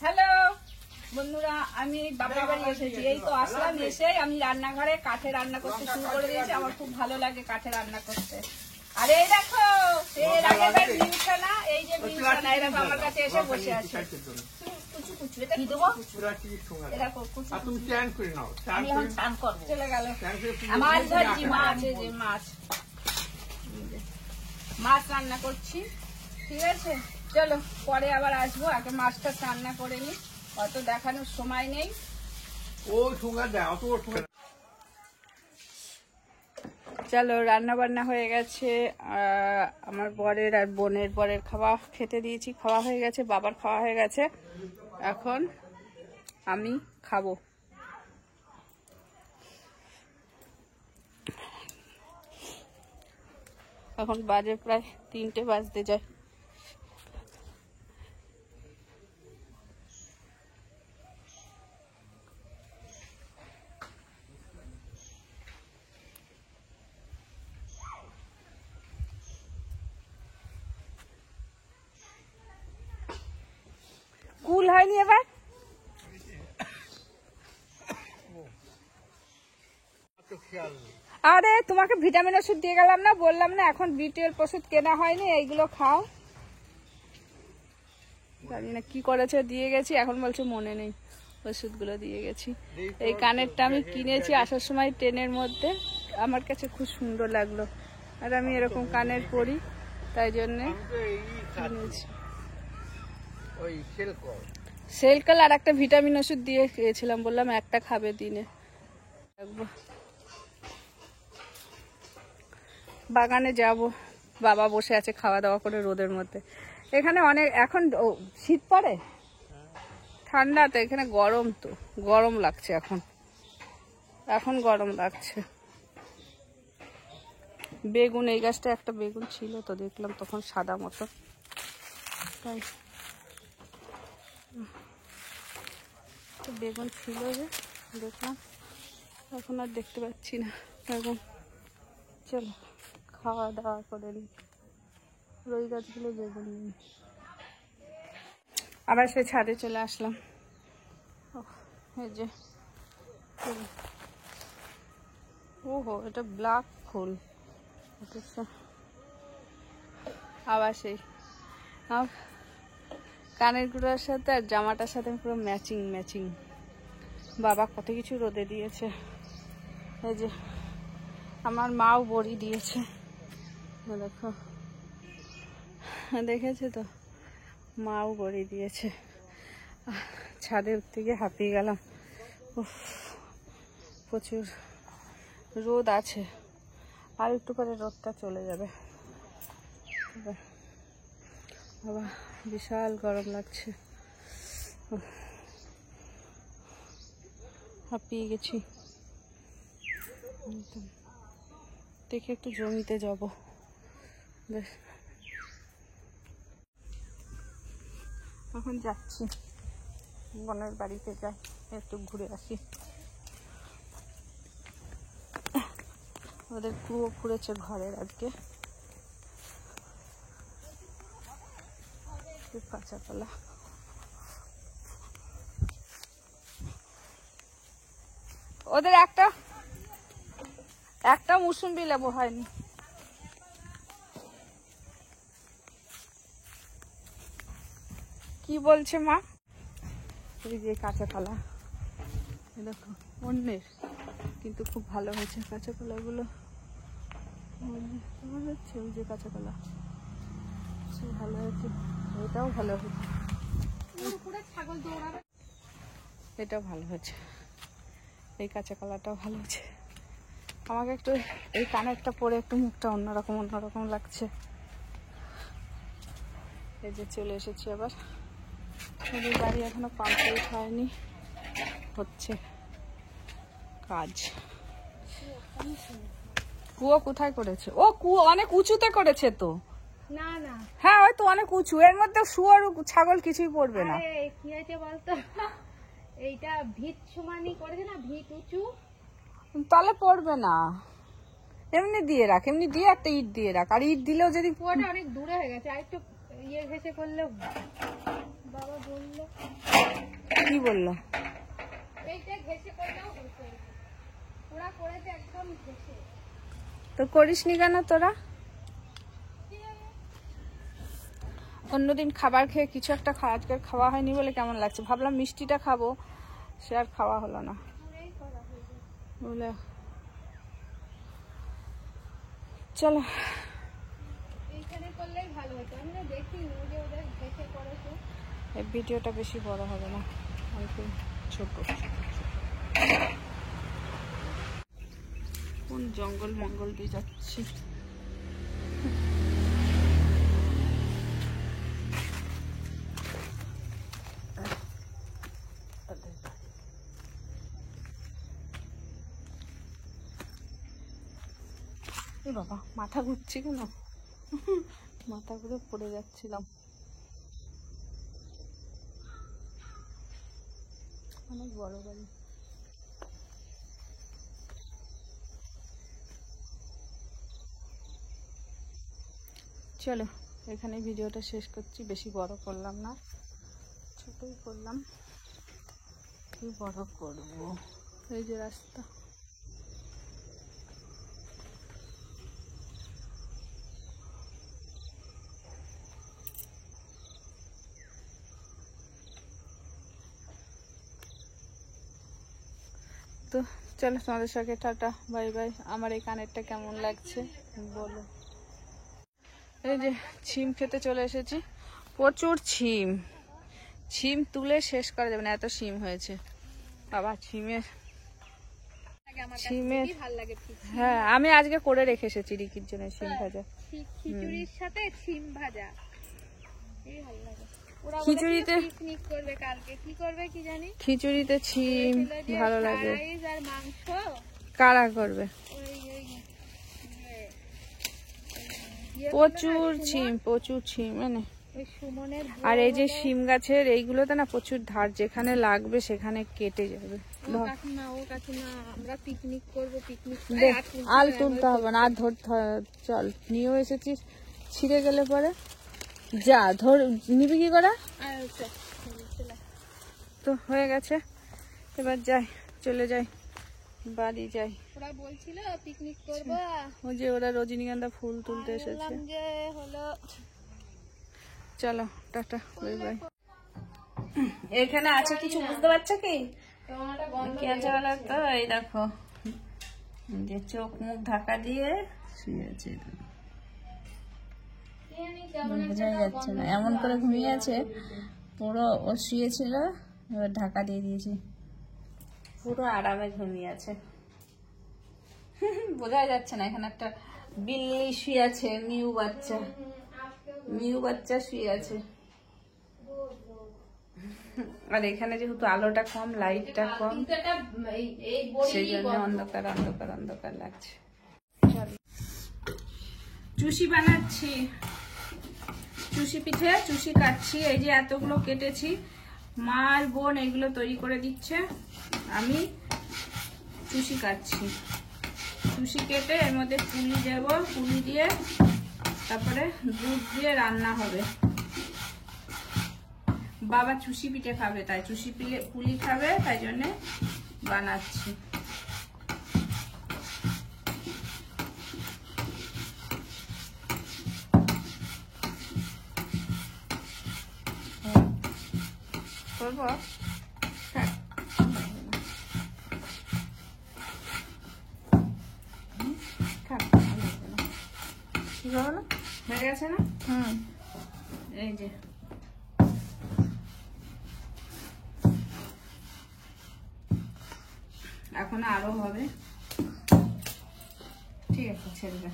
Hello বন্ধুরা, আমি বাবার বাড়ি এসেছি। এই তো আসলাম, এসে আমি রান্নাঘরে কাঠে রান্না করতে শুরু করে দিয়েছি। আমার খুব ভালো লাগে কাঠে রান্না করতে। আর এই দেখো, এর আগেকার বিছানা, এই যে বিছানা, এই দেখো আমার কাছে এসে বসে আছে। কুচু কুচু, এটা কি দেবো? দেখো কুচু কুচু। আমি এখন স্নান করবো। চলে গেল। মাছ ধরছি, মাছ, এই যে মাছ, মাছ রান্না করছি। ঠিক আছে, চলো পরে আবার আসবো। আগে মাছটা রান্না করে নি, অত দেখানোর সময় নেই। চলো, রান্না বান্না হয়ে গেছে। আমার বরের আর বোনের বরের খাওয়া খেতে দিয়েছি, খাওয়া হয়ে গেছে, বাবার খাওয়া হয়ে গেছে। এখন আমি খাবো। এখন বাজে প্রায় 3টে বাজতে যায়। কুল হয়নি এবার? আরে তোমাকে ভিটামিন ওষুধ দিয়ে গেলাম না, বললাম না এখন বিটের ওষুধ কেনা হয়নি, এইগুলো খাও। জানি না কি করেছে, দিয়ে গেছি, এখন বলছে মনে নেই। ওষুধগুলো দিয়ে গেছি। এই কানেরটা আমি কিনেছি আসার সময় ট্রেনের মধ্যে, আমার কাছে খুব সুন্দর লাগলো, আর আমি এরকম কানের পরি, তাই জন্যে কিনেছি। সেলকাল আর একটা ভিটামিন ওষুধ দিয়ে গিয়েছিলাম, বললাম একটা খাবে দিনে। বাগানে যাব, বাবা বসে আছে খাওয়া দাওয়া করে রোদের মধ্যে। এখানে অনেক, এখন শীত পড়ে, ঠান্ডা তো, এখানে গরম, তো গরম লাগছে এখন, এখন গরম লাগছে। বেগুন, এই গাছটা একটা বেগুন ছিল তো, দেখলাম তখন সাদা মতো, তাই বেগুন ছিল যে দেখলাম, এখন আর দেখতে পাচ্ছি না এখন। চলো খাওয়া দাওয়া করে নি, ওই গাছগুলো বেগুন নিই। আবার সে ছাদে চলে আসলাম। এই যে, ওহো, এটা ব্ল্যাক ফুল। আবার সেই কানের গুঁড়োর সাথে আর জামাটার সাথে পুরো ম্যাচিং ম্যাচিং। বাবা কত কিছু রোদে দিয়েছে। এই যে আমার মাও বড়ি দিয়েছে, দেখো, দেখেছে তো, মাও বড়ি দিয়েছে। ছাদে উঠতে গিয়ে হাঁপিয়ে গেলাম, প্রচুর রোদ আছে, আর একটু পরে রোদটা চলে যাবে। বাবা বিশাল গরম লাগছে, হাঁপিয়ে গেছি। দেখে একটু জমিতে যাব, বেশ এখন যাচ্ছি বোনের বাড়িতে, যাই একটু ঘুরে আসি। ওদের কুয়ো খুঁড়েছে ঘরের আজকে, কাঁচা কলা। ওদের একটা মুসুম্বি লেবু হয়নি। কি বলছে মা? এই যে কাঁচা কলা, দেখো অন্যের, কিন্তু খুব ভালো হয়েছে কাঁচা কলাগুলো। হচ্ছে ওই যে কাঁচা কলা, ভালো হয়েছে, এটাও ভালো হয়েছে, এটাও ভালো হয়েছে, এই কাঁচা কলাটাও ভালো হয়েছে। আমাকে একটু এই কানেরটা পরে একটু মুখটা অন্যরকম অন্যরকম লাগছে। এই যে চলে এসেছি আবার, ওদের বাড়ি এখনো কমপ্লিট হয়নি, হচ্ছে কাজ। কুয়ো কোথায় করেছে? ও কুয়ো অনেক উঁচুতে করেছে তো। না না, হ্যাঁ ওই তো অনেক উঁচু, এর মধ্যে শুয়োর ছাগল কিছুই পড়বে না। কি হয়েছে বলতো, এইটা ভিত সমানই করেছে না, ভিত উঁচু, তাহলে পড়বে না। এমনি দিয়ে রাখ, এমনি দিয়ে একটা ইট দিয়ে রাখ, আর ইট দিলেও যদি কুয়াটা অনেক দূরে হয়ে গেছে, আর একটু ইয়ে ঘেসে করলে বাবা বললো কি বললো? এইটা ঘেসে করলেও হতো, ওরা করেছে একদম ঘেসে। তো করিসনি কেন তোরা? অন্যদিন খাবার খেয়ে কিছু একটা আজকে খাওয়া হয়নি বলে কেমন লাগছে, ভাবলাম মিষ্টিটা খাবো, সে আর খাওয়া হলো না বুঝলে। চলো এইখানে করলেই ভালো হতো, আমরা দেখি যে ওদের ঘেসে করেছে। এই ভিডিওটা বেশি বড় হবে না, অল্প ছোট। কোন জঙ্গল মঙ্গল দিয়ে যাচ্ছি। বাবা মাথা ঘুরছে কেন, মাথা ঘুরে পড়ে যাচ্ছিলাম। অনেক বড় বাড়ি। চলো এখানে ভিডিওটা শেষ করছি, বেশি বড় করলাম না, ছোটই করলাম, কি বড় করবো। এই যে রাস্তা, তো চলো তোমাদের সঙ্গে টাটা বাই বাই। আমার এই কানেরটা কেমন লাগছে বলো। এই যে ছিম খেতে চলে এসেছি, প্রচুর ছিম, ছিম তুলে শেষ করা যাবে না, এত ছিম হয়েছে বাবা। ছিমের হ্যাঁ আমি আজকে করে রেখে এসেছি রিকির জন্য ছিম ভাজা, খিচুড়ির সাথে ছিম ভাজা, এই ভালো লাগে। খিচুড়িতে পিকনিক করবে কালকে, কি করবে কি জানি, খিচুড়িতে ছিম ভালো লাগে। আর মাংস কারা করবে, প্রচুর ছিম, প্রচুর ছিম মানে। আর এই যে শিম গাছের এইগুলোতে না প্রচুর ধার, যেখানে লাগবে সেখানে কেটে যাবে। আমরা পিকনিক করবো, পিকনিক আল তুলতে হবে না, আর ধরতে, চল নিয়েও এসেছিস, ছিঁড়ে গেলে পরে যা ধর নিবি কি করে। তো হয়ে গেছে, এবার যাই, চলে যাই, বাড়ি যাই। ওরা বলছিল পিকনিক করবো, ওই যে ওরা রজনীগন্ধা ফুল তুলতে এসেছে। চলো টাটা বাই বাই। এখানে আছে কিছু বুঝতে পারছো কি কি আছে বলো তো? এই দেখো যে চোখ মুখ ঢাকা দিয়ে শুয়েছে, বোঝাই যাচ্ছে না, এমন করে ঘুমিয়ে আছে পুরো। ও শুয়েছিল, এবার ঢাকা দিয়ে দিয়েছি, পুরো আরামে ঘুমিয়ে আছে। বোঝাই যাচ্ছে না। এখানে একটা বিল্লি শুয়ে আছে, মিউ বাচ্চা, মিউ বাচ্চা শুয়ে আছে। আর এখানে যেহেতু আলোটা কম, লাইটটা কম, সেই জন্য অন্ধকার অন্ধকার অন্ধকার লাগছে। চুষি বানাচ্ছি, চুষি পিঠে, চুষি কাটছি। এই যে এতগুলো কেটেছি, মা আর বোন এগুলো তৈরি করে দিচ্ছে, আমি চুষি কাটছি। চুষি কেটে এর মধ্যে পুলি দেব, পুলি দিয়ে তারপরে দুধ দিয়ে রান্না হবে। বাবা চুষি পিঠে খাবে, তাই চুষি পুলি খাবে, তাই জন্য বানাচ্ছি। করবো হয়ে গেছে না? এই যে এখন আরো হবে, ঠিক আছে ছেড়ে দে।